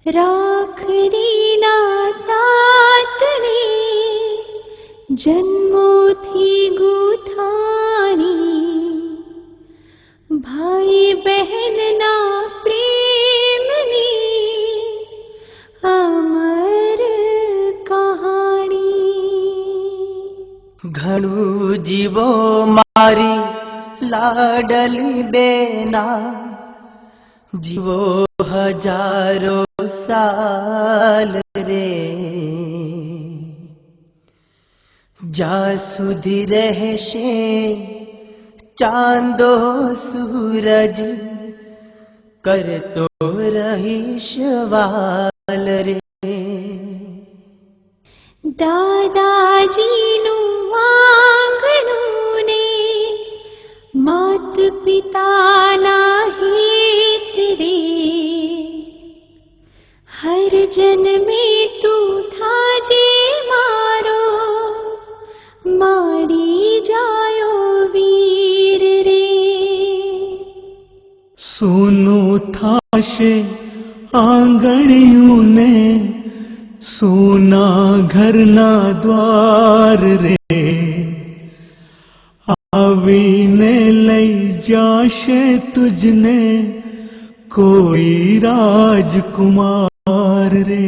રાખડીના તાતણે જન્મોથી ગૂંથાણી ભાઈ બહેનના પ્રેમની અમર કહાણી। ઘણું જીવો મારી લાડલી બેના, જીવો હજારો સાલ રે, જ્યાં સુધી રહેશે ચાંદો સૂરજ, કરતો રહીશ વાલ રે। દાદાજીનું આંગણું ને માત પિતાના હિત રે, હર જન્મે તું થાજે મારો, માડી જાયો વીર રે। સોનું થાશે આંગણિયું ને, સોના ઘરના દ્વાર રે, આવીને લઈ જાશે તુજને કોઈ રાજકુમાર રે।